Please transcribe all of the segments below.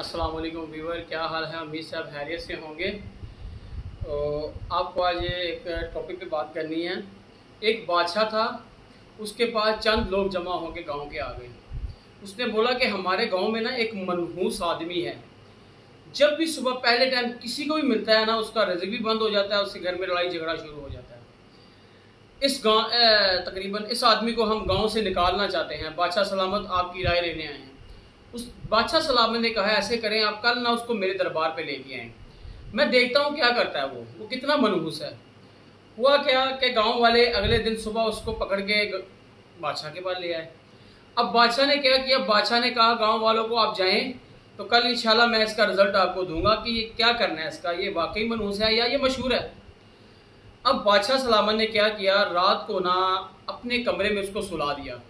अस्सलाम वालेकुम व्यूवर, क्या हाल है। उम्मीद से आप खैरियत से होंगे। तो आपको आज ये एक टॉपिक पे बात करनी है। एक बादशाह था, उसके पास चंद लोग जमा होकर गांव के आ गए। उसने बोला कि हमारे गांव में ना एक मनहूस आदमी है। जब भी सुबह पहले टाइम किसी को भी मिलता है ना, उसका रिज़्क भी बंद हो जाता है, उसके घर में लड़ाई झगड़ा शुरू हो जाता है। इस गाँव तकरीबन इस आदमी को हम गाँव से निकालना चाहते हैं। बादशाह सलामत आपकी राय लेने आए हैं। उस बादशाह सलामत ने कहा ऐसे करें, आप कल ना उसको मेरे दरबार पे लेके आए, मैं देखता हूँ क्या करता है वो कितना मनहूस है। हुआ क्या कि गांव वाले अगले दिन सुबह उसको पकड़ के बादशाह के पास ले आए। अब बादशाह ने क्या किया, बादशाह ने कहा गांव वालों को आप जाएं तो कल इंशाल्लाह मैं इसका रिजल्ट आपको दूंगा कि ये क्या करना है इसका, ये वाकई मनहूस है या ये मशहूर है। अब बादशाह सलामत ने क्या किया, रात को ना अपने कमरे में उसको सुला दिया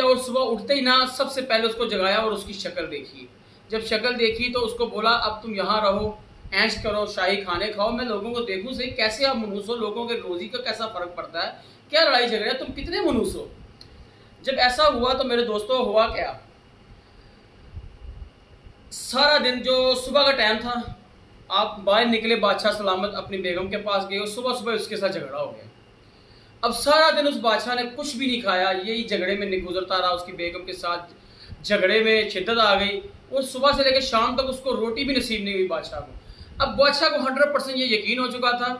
और सुबह उठते ही ना सबसे पहले उसको जगाया और उसकी शक्ल देखी। जब शक्ल देखी तो उसको बोला अब तुम यहाँ रहो, ऐश करो, शाही खाने खाओ, मैं लोगों को देखूं सही कैसे आप मनहूस हो, लोगों के रोजी का कैसा फर्क पड़ता है, क्या लड़ाई झगड़े, तुम कितने मनहूस हो। जब ऐसा हुआ तो मेरे दोस्तों हुआ क्या, सारा दिन जो सुबह का टाइम था, आप बाहर निकले, बादशाह सलामत अपनी बेगम के पास गए और सुबह सुबह उसके साथ झगड़ा हो गया। अब सारा दिन उस बादशाह ने कुछ भी नहीं खाया, यही झगड़े में गुजरता रहा। उसकी बेगम के साथ झगड़े में शिद्दत आ गई और सुबह से लेकर शाम तक उसको रोटी भी नसीब नहीं हुई बादशाह को। अब बादशाह को 100% ये यकीन हो चुका था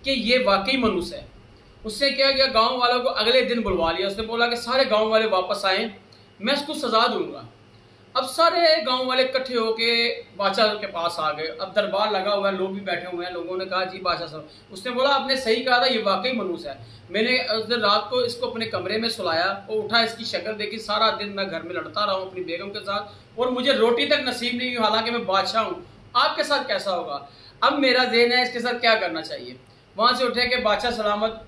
कि ये वाकई मनहूस है। उसने क्या किया, गांव वालों को अगले दिन बुलवा लिया। उसने बोला कि सारे गांव वाले वापस आए, मैं इसको सजा दूंगा। अब सारे गांव वाले इकट्ठे होके बादशाह के पास आ गए। अब दरबार लगा हुआ है, लोग भी बैठे हुए हैं। लोगों ने कहा जी बादशाह साहब, उसने बोला आपने सही कहा था, ये वाकई मनहूस है। मैंने उस दिन रात को इसको अपने कमरे में सुलाया और उठा, इसकी शक्ल देखी, सारा दिन मैं घर में लड़ता रहा हूँ अपनी बेगम के साथ और मुझे रोटी तक नसीब नहीं हुई, हालांकि मैं बादशाह हूँ। आपके साथ कैसा होगा। अब मेरा ज़हन है इसके साथ क्या करना चाहिए। वहां से उठे कि बादशाह सलामत,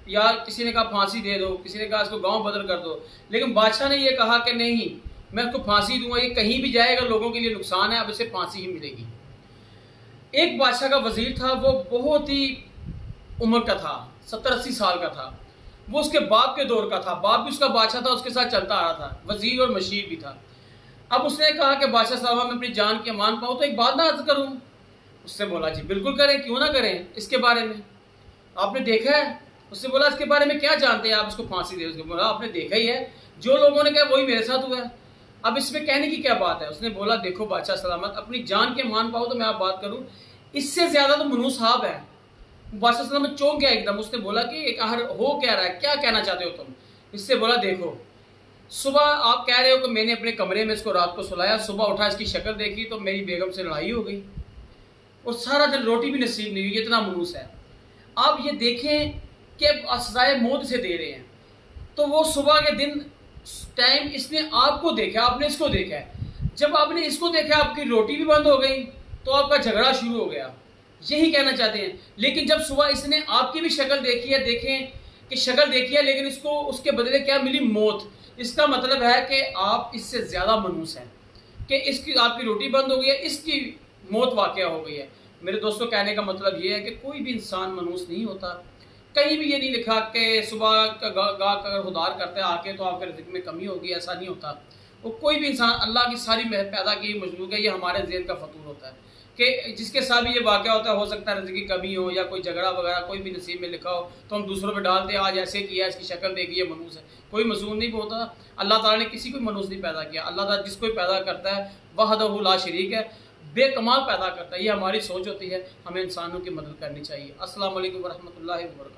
या किसी ने कहा फांसी दे दो, किसी ने कहा इसको गांव बदल कर दो, लेकिन बादशाह ने यह कहा कि नहीं, मैं इसको फांसी दूंगा, ये कहीं भी जाएगा लोगों के लिए नुकसान है, अब इसे फांसी ही मिलेगी। एक बादशाह का वजीर था, वो बहुत ही उम्र का था, 70-80 साल का था। वो उसके बाप के दौर का था, बाप भी उसका बादशाह था, उसके साथ चलता आ रहा था, वजीर और मशीर भी था। अब उसने कहा कि बादशाह साहब मैं अपनी जान की अमान पाऊँ तो एक बात ना अर्ज करूँ। उससे बोला जी बिल्कुल करें, क्यों ना करें, इसके बारे में आपने देखा है। उससे बोला इसके बारे में क्या जानते हैं आप, इसको फांसी दे। उसने बोला आपने देखा ही है, जो लोगों ने कहा वही मेरे साथ हुआ है, अब इसमें कहने की क्या बात है। उसने बोला देखो बादशाह सलामत, अपनी जान के मान पाओ तो मैं आप बात करूं, इससे ज्यादा तो मनहूस आप है। बादशाह सलामत चौंक गया एकदम। उसने बोला कि एक हो क्या रहा है, क्या कहना चाहते हो तुम। इससे बोला देखो, सुबह आप कह रहे हो कि मैंने अपने कमरे में इसको रात को सुलाया, सुबह उठा इसकी शक्ल देखी तो मेरी बेगम से लड़ाई हो गई और सारा दिन रोटी भी नसीब नहीं हुई, इतना मनहूस है। आप ये देखें कि सजाए मौत से दे रहे हैं। तो वो सुबह के दिन टाइम इसने आपको देखा, आपने इसको देखा है। जब आपने इसको देखा आपकी रोटी भी बंद हो गई तो आपका झगड़ा शुरू हो गया, यही कहना चाहते हैं। लेकिन जब सुबह इसने आपकी भी शक्ल देखी है, देखें कि शक्ल देखी है, लेकिन इसको उसके बदले क्या मिली, मौत। इसका मतलब है कि आप इससे ज्यादा मनहूस हैं कि इसकी आपकी रोटी बंद हो गई है, इसकी मौत वाकया हो गई है। मेरे दोस्तों कहने का मतलब ये है कि कोई भी इंसान मनहूस नहीं होता। कहीं भी ये नहीं लिखा कि सुबह का गा कर खुदार करते हैं आके तो आपके रिज़्क में कमी होगी, ऐसा नहीं होता। वो कोई भी इंसान अल्लाह की सारी पैदा की मखलूक है, ये हमारे ज़हन का फतूर होता है कि जिसके साथ भी ये वाक़या होता है, हो सकता है रिज़्क की कमी हो या कोई झगड़ा वगैरह कोई भी नसीब में लिखा हो तो हम दूसरों पे डालते हैं, आज ऐसे किया, इसकी शक्ल देखी है, मनहूस है। कोई मसूम नहीं होता। अल्लाह ताला ने किसी को मनहूस नहीं पैदा किया। अल्लाह ताला जिसको पैदा करता है वहदहू ला शरीक है, बेकमाल पैदा करता है। ये हमारी सोच होती है, हमें इंसानों की मदद करनी चाहिए। अस्सलाम वालेकुम व रहमतुल्लाहि व बरकातहू।